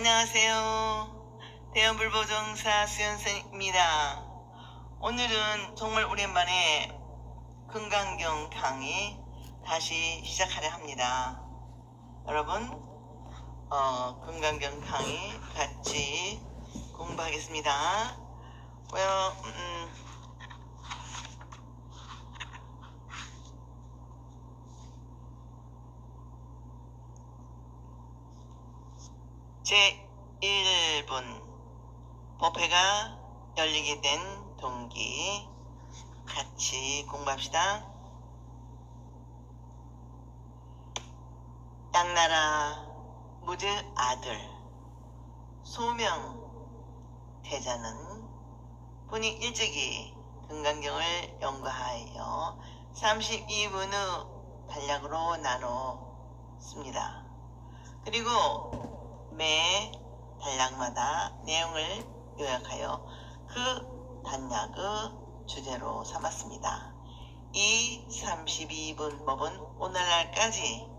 안녕하세요. 대원불보정사 수연선입니다. 오늘은 정말 오랜만에 금강경 강의 다시 시작하려 합니다. 여러분 금강경 강의 같이 공부하겠습니다. 제1분 법회가 열리게 된 동기 같이 공부합시다. 양나라 무드 아들 소명 대자는 분이 일찍이 금강경을 연구하여 32분의 단락으로 나눴습니다. 그리고 매 단락마다 내용을 요약하여 그 단락의 주제로 삼았습니다. 이 32분 법은 오늘날까지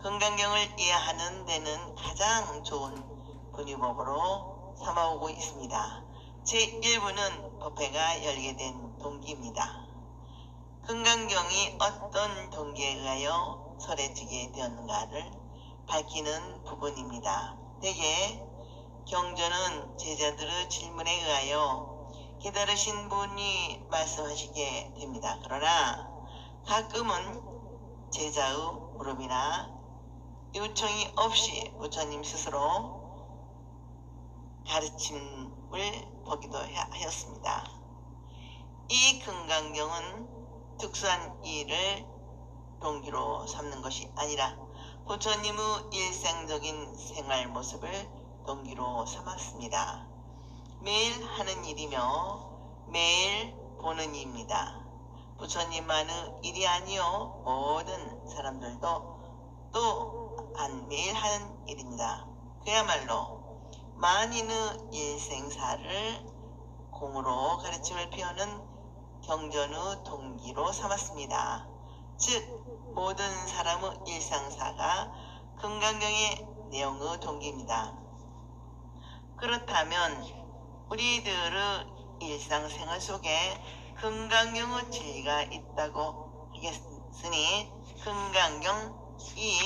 금강경을 이해하는 데는 가장 좋은 분유법으로 삼아오고 있습니다. 제1부는 법회가 열리게 된 동기입니다. 금강경이 어떤 동기에 의하여 설해지게 되었는가를 밝히는 부분입니다. 대개 경전은 제자들의 질문에 의하여 깨달으신 분이 말씀하시게 됩니다. 그러나 가끔은 제자의 물음이나 요청이 없이 부처님 스스로 가르침을 보기도 하였습니다. 이 금강경은 특수한 일을 동기로 삼는 것이 아니라 부처님의 일상적인 생활 모습을 동기로 삼았습니다. 매일 하는 일이며 매일 보는 일입니다. 부처님만의 일이 아니요 모든 사람들도 또한 매일 하는 일입니다. 그야말로 만인의 일생사를 공으로 가르침을 피우는 경전의 동기로 삼았습니다. 즉 모든 사람의 일상사가 금강경의 내용의 동기입니다. 그렇다면 우리들의 일상생활 속에 금강경의 진리가 있다고 하겠으니 금강경이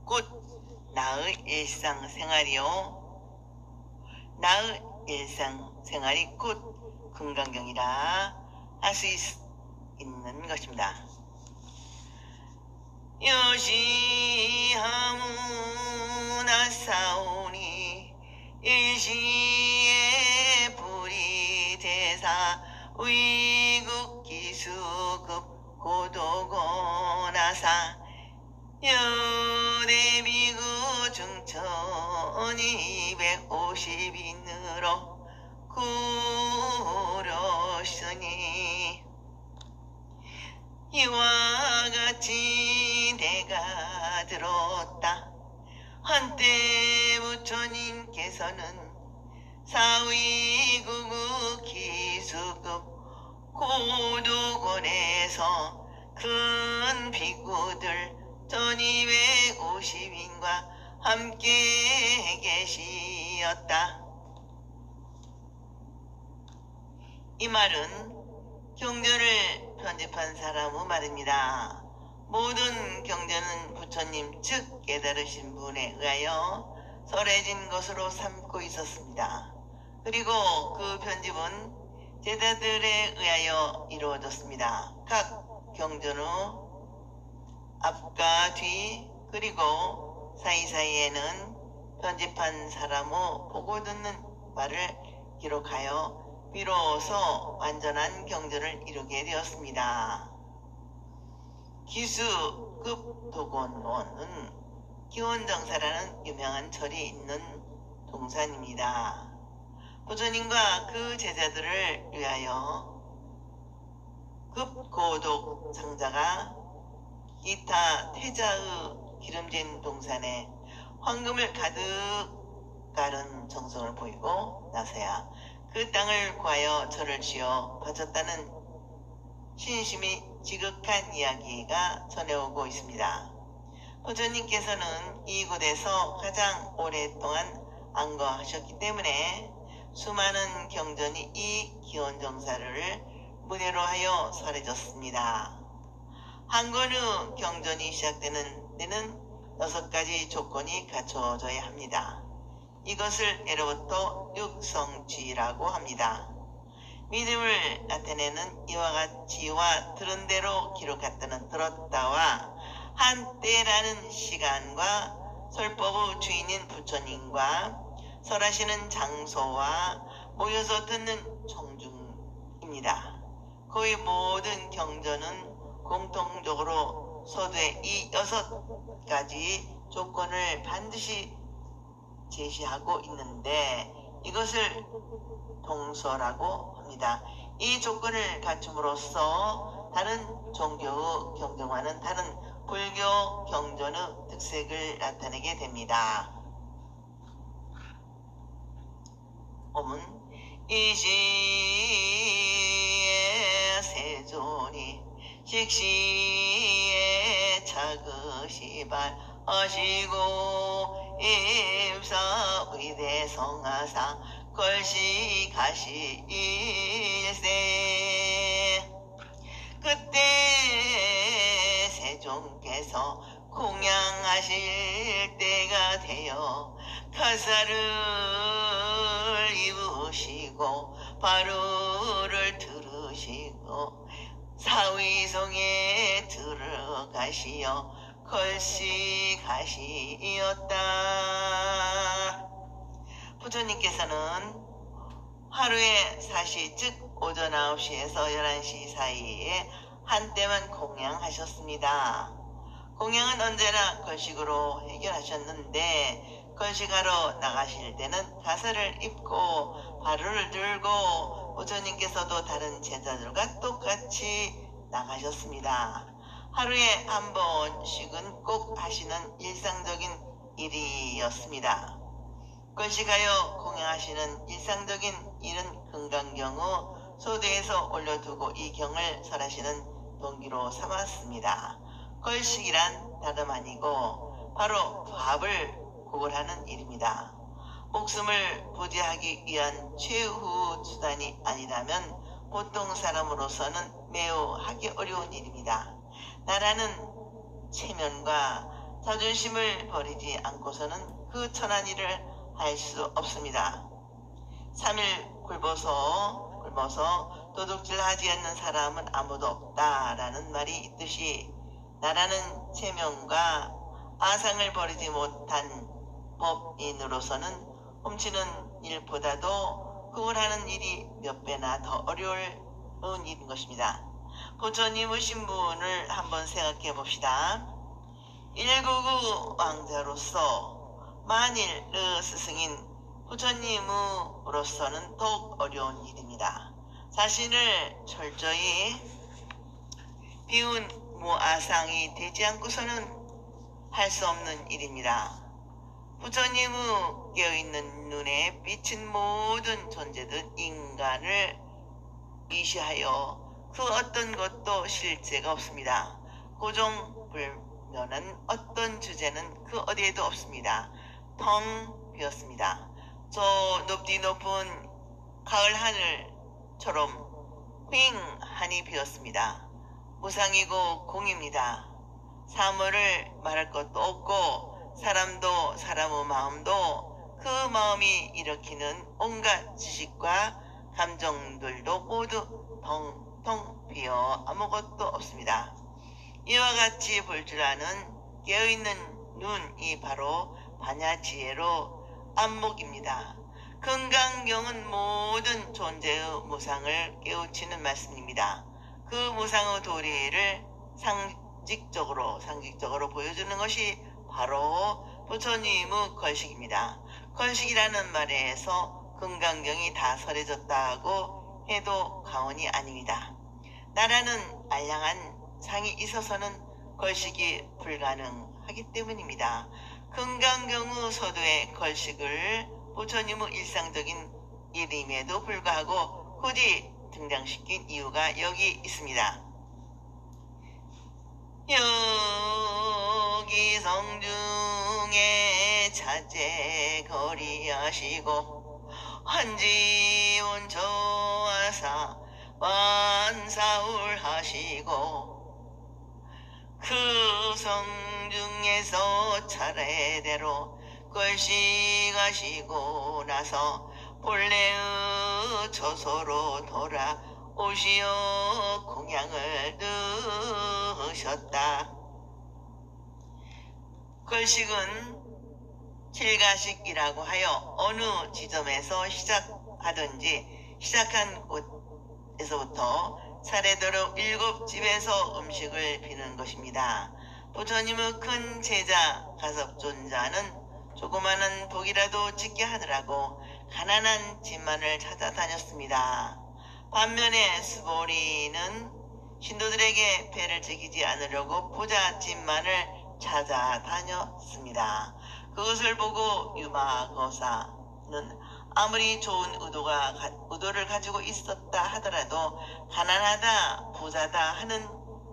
곧 나의 일상생활이요 나의 일상생활이 곧 금강경이라 할 수 있는 것입니다. 여시하무나 사오니 일시에 불이 대사 위국기수급 고도고나사 여대비구 중천 250인으로 구렸으니 이와 같이 내가 들었다. 한때 부처님께서는 사위구구 기수급 고도곤에서 큰 비구들 1250인과 함께 계시었다. 이 말은 경전을 편집한 사람의 말입니다. 모든 경전은 부처님 즉 깨달으신 분에 의하여 설해진 것으로 삼고 있었습니다. 그리고 그 편집은 제자들에 의하여 이루어졌습니다. 각 경전의 앞과 뒤 그리고 사이사이에는 편집한 사람의 보고 듣는 말을 기록하여 비로소 완전한 경전을 이루게 되었습니다. 기수급 도곤원은 기원정사라는 유명한 절이 있는 동산입니다. 부처님과 그 제자들을 위하여 급고독 상자가 기타 태자의 기름진 동산에 황금을 가득 가른 정성을 보이고 나서야 그 땅을 구하여 절을 지어 바쳤다는 신심이 지극한 이야기가 전해오고 있습니다. 부처님께서는 이곳에서 가장 오랫동안 안거하셨기 때문에 수많은 경전이 이 기원정사를 무대로 하여 설해졌습니다. 한건의 경전이 시작되는 데는 6가지 조건이 갖춰져야 합니다. 이것을 예로부터 육성취라고 합니다. 믿음을 나타내는 이와 같이와 들은 대로 기록했다는 들었다와 한때라는 시간과 설법의 주인인 부처님과 설하시는 장소와 모여서 듣는 청중입니다. 거의 모든 경전은 공통적으로 서두에 이 6가지 조건을 반드시 제시하고 있는데 이것을 동서라고 합니다. 이 조건을 갖춤으로써 다른 종교의 경전과는 다른 불교 경전의 특색을 나타내게 됩니다. 오문 이시에 세존이 식시에 차그시 발하시고 입사의대성하상 걸시가시 일세 그때 세종께서 공양하실 때가 되어 가사를 입으시고 바루를 들으시고 사위성에 들어가시어 걸시가시었다. 부처님께서는 하루에 4시 즉 오전 9시에서 11시 사이에 한때만 공양하셨습니다. 공양은 언제나 걸식으로 해결하셨는데 걸식하러 나가실 때는 가사를 입고 바루를 들고 부처님께서도 다른 제자들과 똑같이 나가셨습니다. 하루에 한 번씩은 꼭 하시는 일상적인 일이었습니다. 걸식하여 공양하시는 일상적인 일은 금강경의 소대에서 올려두고 이 경을 설하시는 동기로 삼았습니다. 걸식이란 다름 아니고 바로 밥을 구걸하는 일입니다. 목숨을 부지하기 위한 최후 수단이 아니라면 보통 사람으로서는 매우 하기 어려운 일입니다. 나라는 체면과 자존심을 버리지 않고서는 그 천한 일을 할 수 없습니다. 3일 굶어서 도둑질하지 않는 사람은 아무도 없다라는 말이 있듯이 나라는 체면과 아상을 버리지 못한 법인으로서는 훔치는 일보다도 구걸하는 일이 몇 배나 더 어려운 일인 것입니다. 부처님의 신분을 한번 생각해 봅시다. 일국의 왕자로서 만일 스승인 부처님으로서는 더욱 어려운 일입니다. 자신을 철저히 비운 무아상이 되지 않고서는 할 수 없는 일입니다. 부처님의 깨어있는 눈에 비친 모든 존재들 인간을 위시하여 그 어떤 것도 실제가 없습니다. 고종불면은 어떤 주제는 그 어디에도 없습니다. 텅 비었습니다. 저 높디 높은 가을 하늘처럼 휑하니 비었습니다. 무상이고 공입니다. 사물을 말할 것도 없고 사람도 사람의 마음도 그 마음이 일으키는 온갖 지식과 감정들도 모두 텅텅 비어 아무것도 없습니다. 이와 같이 볼 줄 아는 깨어있는 눈이 바로 반야지혜로 안목입니다. 금강경은 모든 존재의 무상을 깨우치는 말씀입니다. 그 무상의 도리를 상식적으로 보여주는 것이 바로 부처님의 걸식입니다. 걸식이라는 말에서 금강경이 다 설해졌다고 해도 과언이 아닙니다. 나라는 알량한 상이 있어서는 걸식이 불가능하기 때문입니다. 금강경의 서두에 걸식을 부처님의 일상적인 일임에도 불구하고 굳이 등장시킨 이유가 여기 있습니다. 여기 고기 성중에 자제 거리하시고 한지원 저하사 완사울하시고 그 성중에서 차례대로 걸식하시고 나서 본래의 처소로 돌아오시어 공양을 드셨다. 걸식은 칠가식이라고 하여 어느 지점에서 시작하든지 시작한 곳에서부터 차례대로 7집에서 음식을 비는 것입니다. 부처님의 큰 제자 가섭존자는 조그마한 복이라도 짓게 하느라고 가난한 집만을 찾아다녔습니다. 반면에 스보리는 신도들에게 배를 지키지 않으려고 부잣집만을 찾아다녔습니다. 그것을 보고 유마거사는 아무리 좋은 의도를 가지고 있었다 하더라도 가난하다 부자다 하는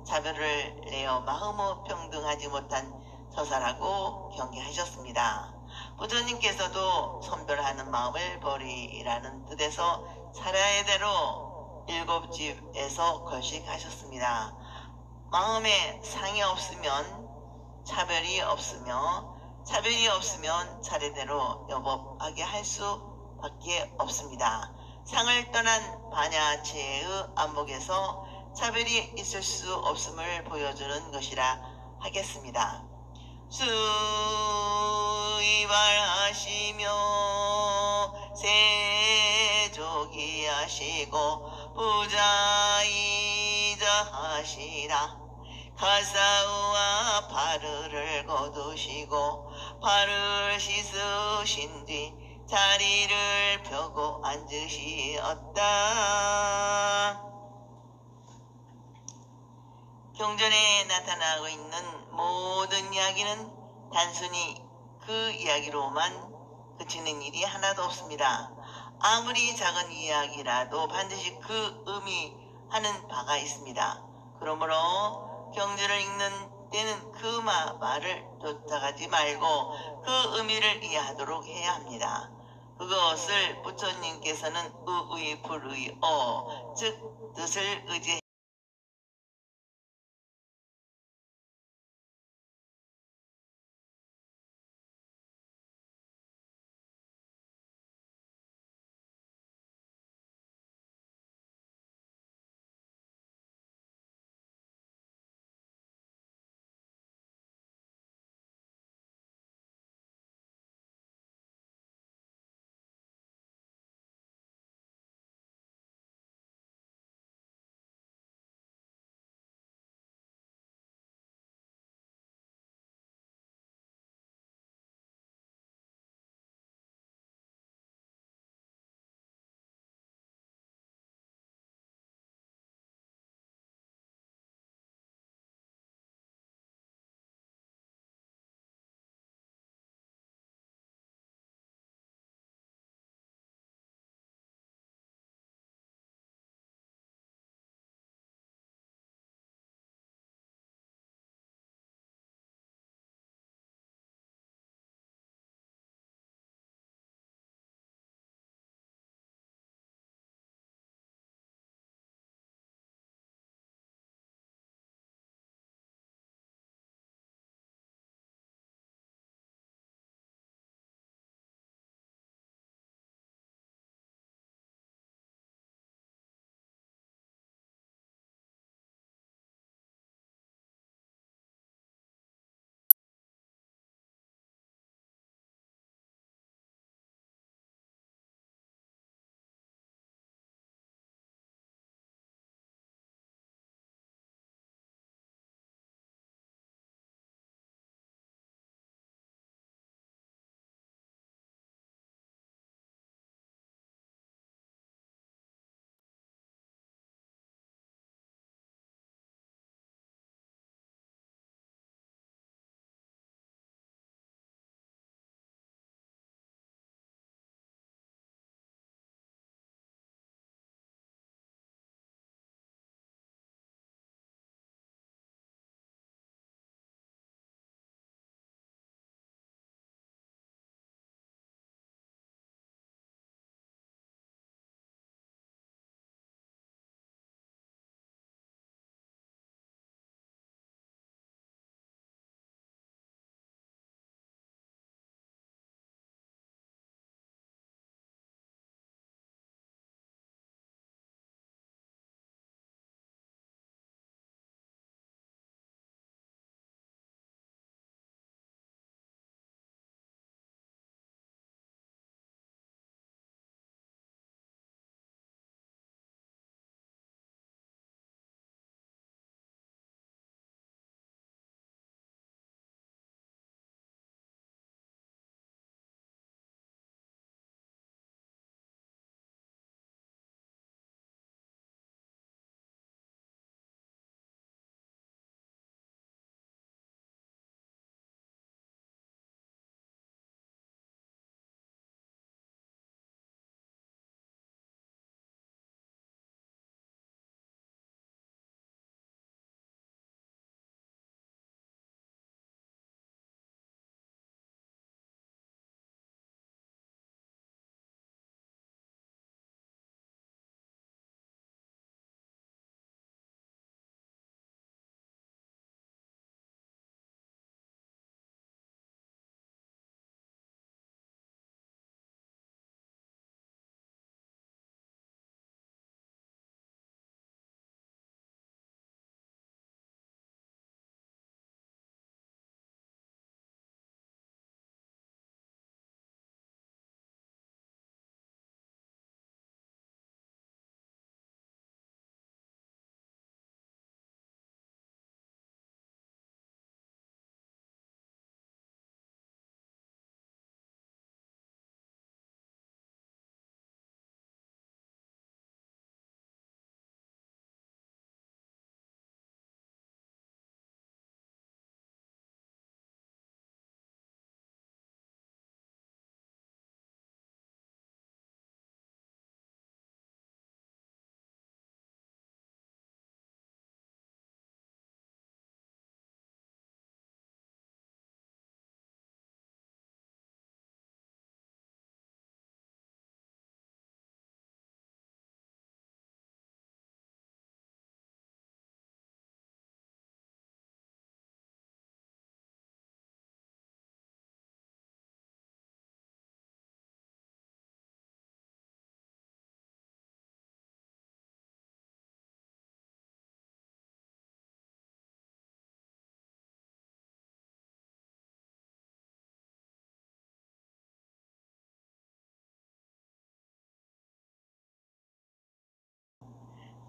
차별을 내어 마음의 평등하지 못한 처사라고 경계하셨습니다. 부처님께서도 선별하는 마음을 버리라는 뜻에서 차례대로 7집에서 걸식하셨습니다. 마음에 상이 없으면 차별이 없으면 차례대로 여법하게 할 수밖에 없습니다. 상을 떠난 반야체의 안목에서 차별이 있을 수 없음을 보여주는 것이라 하겠습니다. 수이발하시며 세족이 하시고 부자이자 하시라. 가사우와 발을 거두시고 발을 씻으신 뒤 자리를 펴고 앉으시었다. 경전에 나타나고 있는 모든 이야기는 단순히 그 이야기로만 그치는 일이 하나도 없습니다. 아무리 작은 이야기라도 반드시 그 의미하는 바가 있습니다. 그러므로 경전을 읽는 때는 그 말을 쫓아가지 말고 그 의미를 이해하도록 해야 합니다. 그것을 부처님께서는 의의 불의어 즉 뜻을 의지해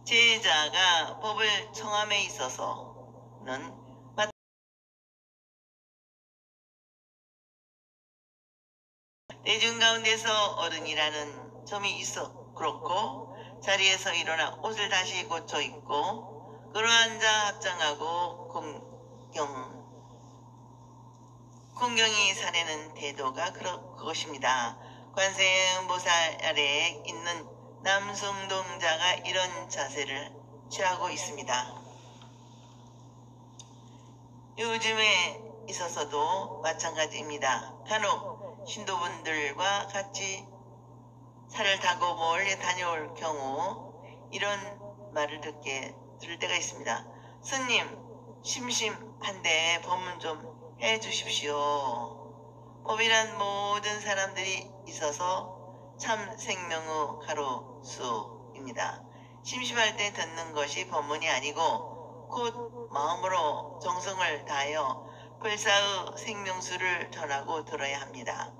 제자가 법을 청함에 있어서는 대중 가운데서 어른이라는 점이 있어 그렇고 자리에서 일어나 옷을 다시 고쳐 입고 끌어앉아 합장하고 공경이 사내는 태도가 그것입니다. 관세음보살 아래에 있는 남승동자가 이런 자세를 취하고 있습니다. 요즘에 있어서도 마찬가지입니다. 간혹 신도분들과 같이 차를 타고 멀리 다녀올 경우 이런 말을 들을 때가 있습니다. 스님, 심심한데 법문 좀 해주십시오. 법이란 모든 사람들이 있어서 참 생명의 가로수입니다. 심심할 때 듣는 것이 법문이 아니고 곧 마음으로 정성을 다하여 불사의 생명수를 전하고 들어야 합니다.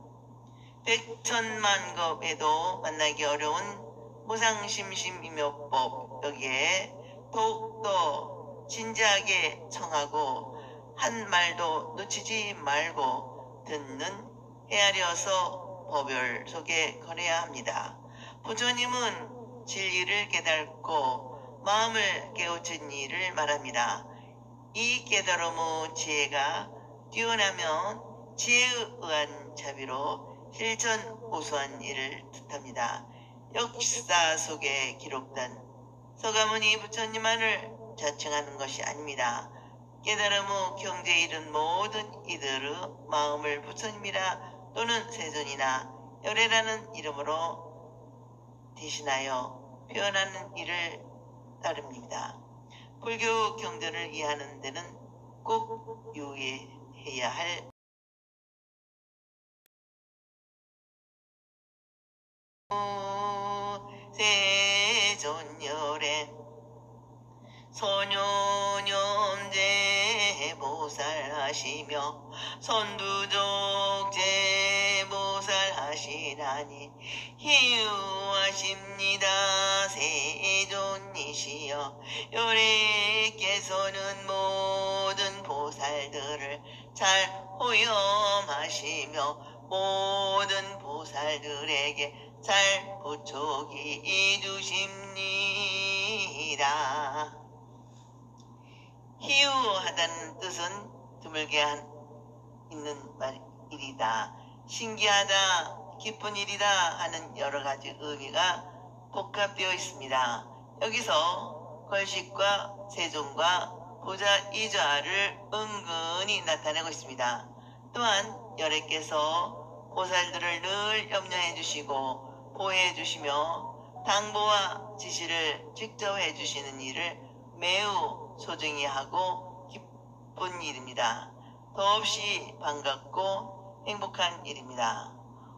백천만겁에도 만나기 어려운 무상심심이묘법, 여기에 더욱더 진지하게 청하고 한 말도 놓치지 말고 듣는 헤아려서 법열 속에 걸어야 합니다. 부처님은 진리를 깨닫고 마음을 깨우친 일을 말합니다. 이 깨달음의 지혜가 뛰어나면 지혜에 의한 자비로 실천우수한 일을 뜻합니다. 역사 속에 기록된 서가모니 부처님만을 자칭하는 것이 아닙니다. 깨달음의 경지에 이른 모든 이들의 마음을 부처님이라 또는 세존이나 열애라는 이름으로 대신하여 표현하는 일을 따릅니다. 불교 경전을 이해하는 데는 꼭 유의해야 할 세존열애 소녀념제 보살하시며 선두족 제보살하시라니 희유하십니다. 세존이시여 요래께서는 모든 보살들을 잘 호염하시며 모든 보살들에게 잘 부촉이 주십니다. 희유하다는 뜻은 드물게 있는 일이다, 신기하다, 기쁜 일이다 하는 여러 가지 의미가 복합되어 있습니다. 여기서 걸식과 세존과 보자 이좌를 은근히 나타내고 있습니다. 또한 열애께서 보살들을 늘 염려해 주시고 보호해 주시며 당부와 지시를 직접 해 주시는 일을 매우 소중히 하고 기쁜 일입니다. 더없이 반갑고 행복한 일입니다.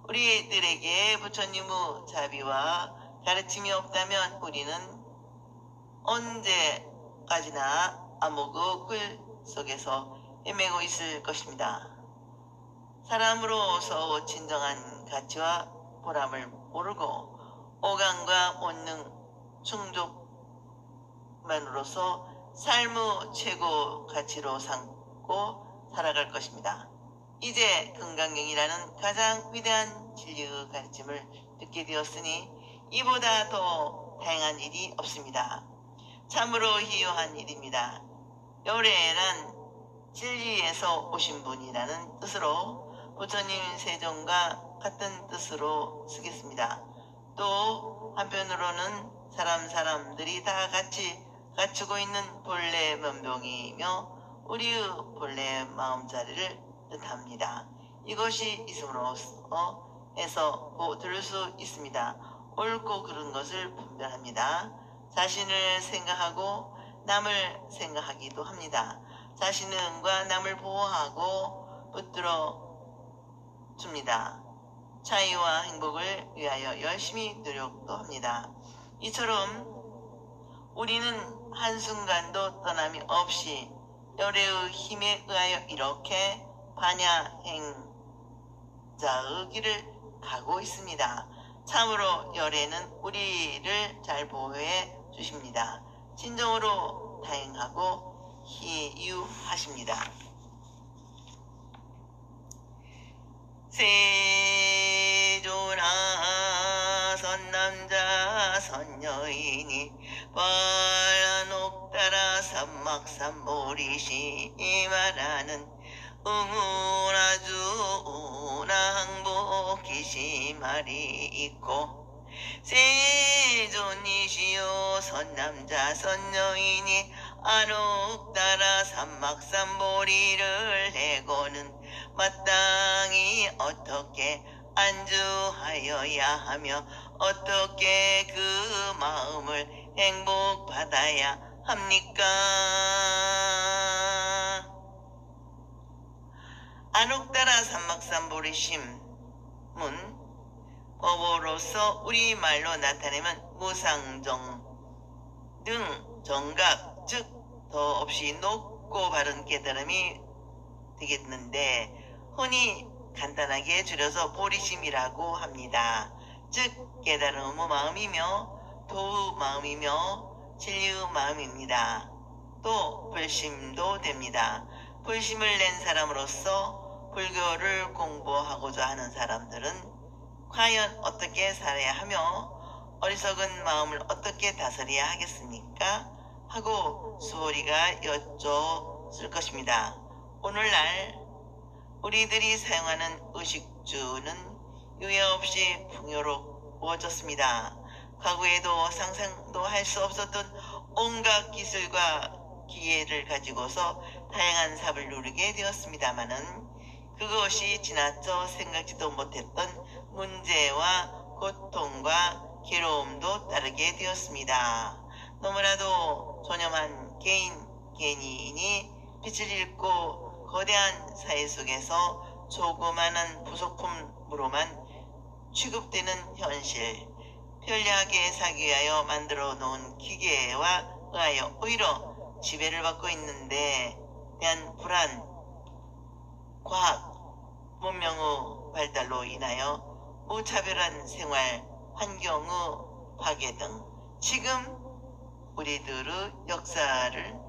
우리들에게 부처님의 자비와 가르침이 없다면 우리는 언제까지나 암흑의 꿀 속에서 헤매고 있을 것입니다. 사람으로서 진정한 가치와 보람을 모르고 오감과 본능 충족만으로서 삶의 최고 가치로 삼고 살아갈 것입니다. 이제 금강경이라는 가장 위대한 진리의 가르침을 듣게 되었으니 이보다 더 다양한 일이 없습니다. 참으로 희유한 일입니다. 열애란 진리에서 오신 분이라는 뜻으로 부처님 세존과 같은 뜻으로 쓰겠습니다. 또 한편으로는 사람들이 다 같이 갖추고 있는 본래 면봉이며 우리의 본래 마음자리를 뜻합니다. 이것이 있음으로써 해서 들을 수 있습니다. 옳고 그른 것을 분별합니다. 자신을 생각하고 남을 생각하기도 합니다. 자신과 남을 보호하고 붙들어 줍니다. 자유와 행복을 위하여 열심히 노력도 합니다. 이처럼 우리는 한순간도 떠남이 없이 열애의 힘에 의하여 이렇게 반야행자의 길을 가고 있습니다. 참으로 열애는 우리를 잘 보호해 주십니다. 진정으로 다행하고 희유하십니다. 세조나 선남자 선여인이 바라녹따라 삼막삼보리시 말하는 응우나주나 항복기시 말이 있고 세존이시여 선남자 선여인이 안옥따라 삼막삼보리를 내고는 마땅히 어떻게 안주하여야 하며 어떻게 그 마음을 행복받아야 합니까? 안옥따라 삼막삼보리심은 법어로서 우리말로 나타내면 무상정 등 정각 즉 더 없이 높고 바른 깨달음이 되겠는데 흔히 간단하게 줄여서 보리심이라고 합니다. 즉 깨달음의 마음이며 도의 마음이며 진리의 마음입니다. 또 불심도 됩니다. 불심을 낸 사람으로서 불교를 공부하고자 하는 사람들은 과연 어떻게 살아야 하며 어리석은 마음을 어떻게 다스려야 하겠습니까? 하고 수호리가 여쭙을 것입니다. 오늘날 우리들이 사용하는 의식주는 유예 없이 풍요로워졌습니다. 과거에도 상상도 할 수 없었던 온갖 기술과 기회를 가지고서 다양한 삽을 누리게 되었습니다마는 그것이 지나쳐 생각지도 못했던 문제와 고통과 괴로움도 따르게 되었습니다. 너무나도 존엄한 개인이 빛을 잃고 거대한 사회 속에서 조그마한 부속품으로만 취급되는 현실, 편리하게 살기 위하여 만들어 놓은 기계와 의하여 오히려 지배를 받고 있는데 대한 불안, 과학, 문명의 발달로 인하여 무차별한 생활, 환경의 파괴 등 지금 우리들의 역사를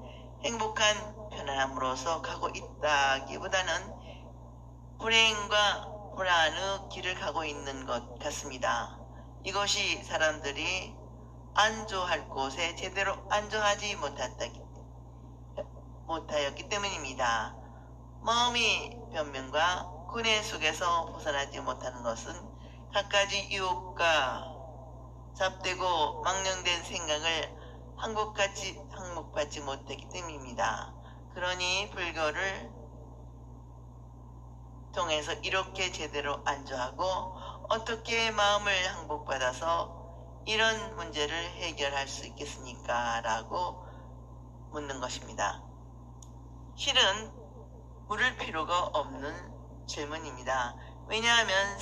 행복한 편안함으로서 가고 있다기보다는 불행과 불안의 길을 가고 있는 것 같습니다. 이것이 사람들이 안주할 곳에 제대로 안주하지 못하였기 때문입니다. 마음이 변명과 군해 속에서 벗어나지 못하는 것은 갖가지 유혹과 잡되고 망령된 생각을 항복받지 못했기 때문입니다. 그러니 불교를 통해서 이렇게 제대로 안주하고 어떻게 마음을 항복받아서 이런 문제를 해결할 수 있겠습니까? 라고 묻는 것입니다. 실은 물을 필요가 없는 질문입니다. 왜냐하면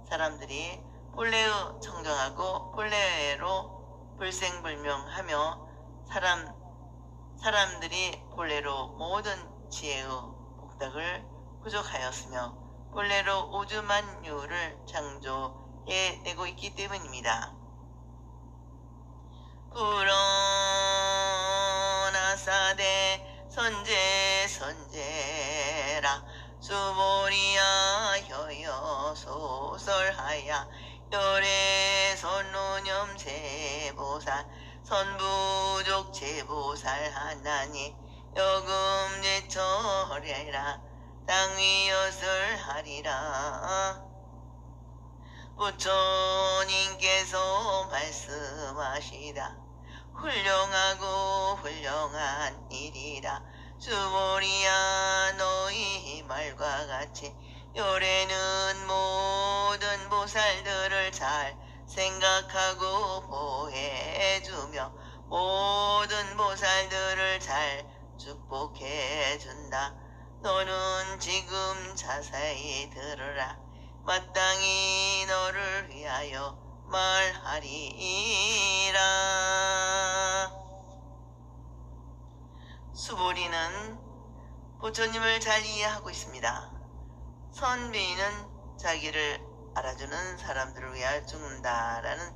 사람들이 본래의 청정하고 본래로 불생불명하며 사람들이 본래로 모든 지혜의 복덕을 부족하였으며 본래로 우주만유를 창조해내고 있기 때문입니다. 불어나 사대 선제라 수보리야 혀여 소설하야 열애 선노념 제보살 선부족 제보살 하나니 여금 제철해라 땅위여설 하리라. 부처님께서 말씀하시다. 훌륭하고 훌륭한 일이라. 수보리야 너희 말과 같이 요래는 모든 보살들을 잘 생각하고 보호해주며 모든 보살들을 잘 축복해준다. 너는 지금 자세히 들으라. 마땅히 너를 위하여 말하리라. 수보리는 부처님을 잘 이해하고 있습니다. 선비는 자기를 알아주는 사람들을 위하여 죽는다라는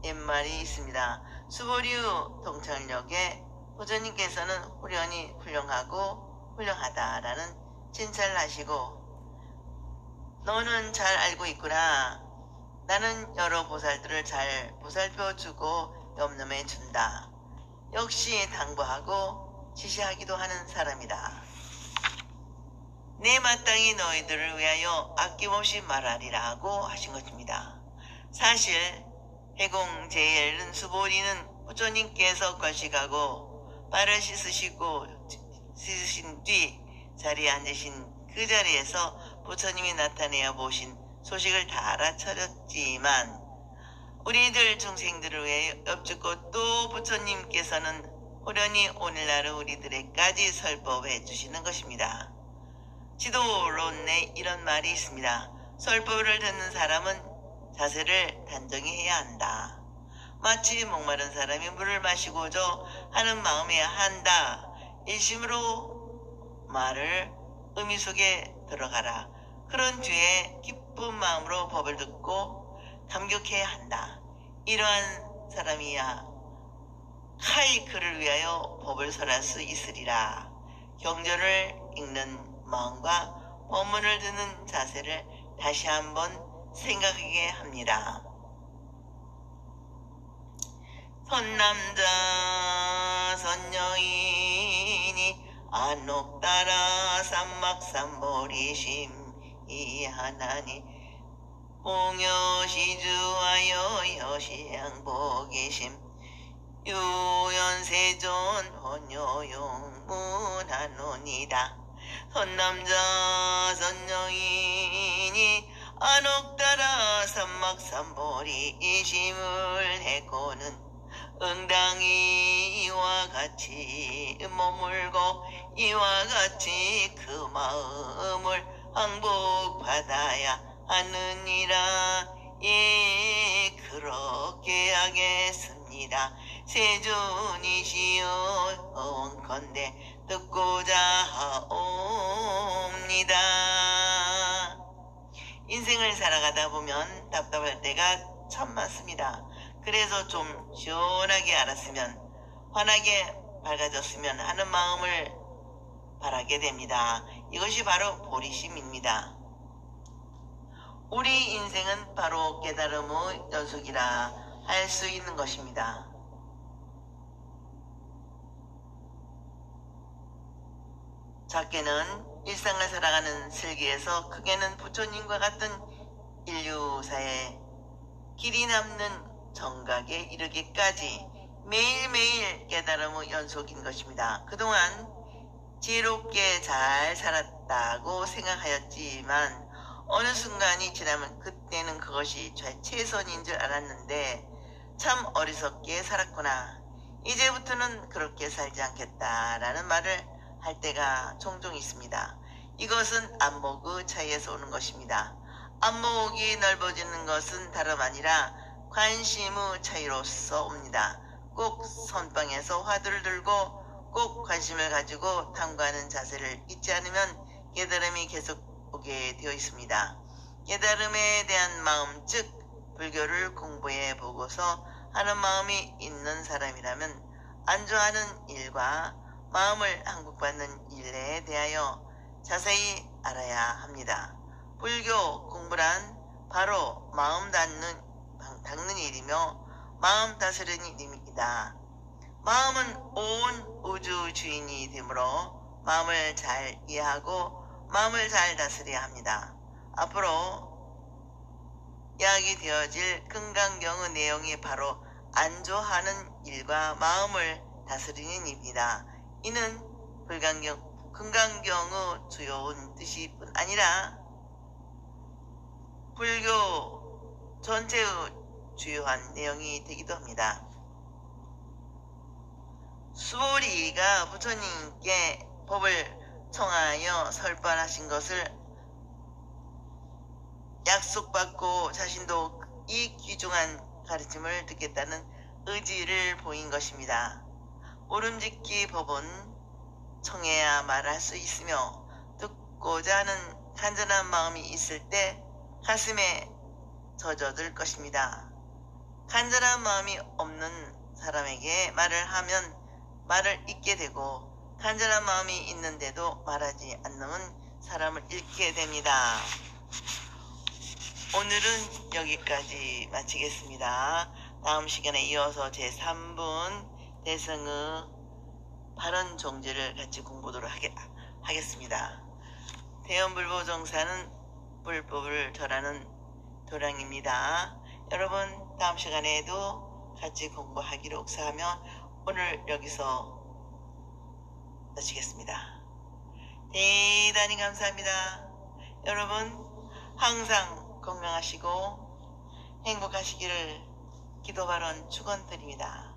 옛말이 있습니다. 수보리우 동창력에 부처님께서는 후련히 훌륭하고 훌륭하다라는 칭찬을 하시고, 너는 잘 알고 있구나. 나는 여러 보살들을 잘 보살펴주고 염려해 준다. 역시 당부하고 지시하기도 하는 사람이다. 내 마땅히 너희들을 위하여 아낌없이 말하리라고 하신 것입니다. 사실 해공제일은 수보리는 부처님께서 관식하고 발을 씻으신 뒤 자리에 앉으신 그 자리에서 부처님이 나타내어 보신 소식을 다 알아차렸지만, 우리들 중생들을 위해 엽죽고 또 부처님께서는 호련히 오늘날 우리들에까지 설법해 주시는 것입니다. 지도론에 이런 말이 있습니다. 설법을 듣는 사람은 자세를 단정히 해야 한다. 마치 목마른 사람이 물을 마시고자 하는 마음이야 한다. 일심으로 말을 의미 속에 들어가라. 그런 뒤에 기쁜 마음으로 법을 듣고 감격해야 한다. 이러한 사람이야 칼 그를 위하여 법을 설할 수 있으리라. 경전을 읽는 마음과 법문을 듣는 자세를 다시 한번 생각하게 합니다. 선남자 선여인이 안옥따라 삼막삼보리심 이하나니 봉여시주하여 여시양보계심 유연세존 혼요용문하노니다. 선남자 선여인이 안옥따라 삼막삼보리 이심을 해고는 응당히 이와 같이 머물고 이와 같이 그 마음을 항복받아야 하느니라. 예, 그렇게 하겠습니다. 세존이시여 원컨대 듣고자 하옵니다. 인생을 살아가다 보면 답답할 때가 참 많습니다. 그래서 좀 시원하게 알았으면, 환하게 밝아졌으면 하는 마음을 바라게 됩니다. 이것이 바로 보리심입니다. 우리 인생은 바로 깨달음의 연속이라 할 수 있는 것입니다. 작게는 일상을 살아가는 슬기에서, 크게는 부처님과 같은 인류사에 길이 남는 정각에 이르기까지 매일매일 깨달음의 연속인 것입니다. 그동안 지혜롭게 잘 살았다고 생각하였지만 어느 순간이 지나면 그때는 그것이 최선인 줄 알았는데 참 어리석게 살았구나. 이제부터는 그렇게 살지 않겠다라는 말을 할 때가 종종 있습니다. 이것은 안목의 차이에서 오는 것입니다. 안목이 넓어지는 것은 다름 아니라 관심의 차이로서 옵니다. 꼭 선방에서 화두를 들고 꼭 관심을 가지고 탐구하는 자세를 잊지 않으면 깨달음이 계속 오게 되어 있습니다. 깨달음에 대한 마음, 즉 불교를 공부해 보고서 하는 마음이 있는 사람이라면 안주하는 일과 마음을 항복받는 일에 대하여 자세히 알아야 합니다. 불교 공부란 바로 마음 닦는 일이며 마음 다스리는 일입니다. 마음은 온 우주 주인이 되므로 마음을 잘 이해하고 마음을 잘 다스려야 합니다. 앞으로 이야기 되어질 금강경의 내용이 바로 안조하는 일과 마음을 다스리는 일입니다. 이는 금강경의 주요한 뜻이 뿐 아니라 불교 전체의 주요한 내용이 되기도 합니다. 수보리가 부처님께 법을 청하여 설법하신 것을 약속받고 자신도 이 귀중한 가르침을 듣겠다는 의지를 보인 것입니다. 오름짓기 법은 청해야 말할 수 있으며 듣고자 하는 간절한 마음이 있을 때 가슴에 젖어들 것입니다. 간절한 마음이 없는 사람에게 말을 하면 말을 잊게 되고 간절한 마음이 있는데도 말하지 않는 사람을 잃게 됩니다. 오늘은 여기까지 마치겠습니다. 다음 시간에 이어서 제3분 대성의 발언 종지를 같이 공부하도록 하겠습니다. 대원불보종사는 불법을 절하는 도량입니다. 여러분 다음 시간에도 같이 공부하기로 옥사하며 오늘 여기서 마치겠습니다. 대단히 감사합니다. 여러분 항상 건강하시고 행복하시기를 기도 발언 축원드립니다.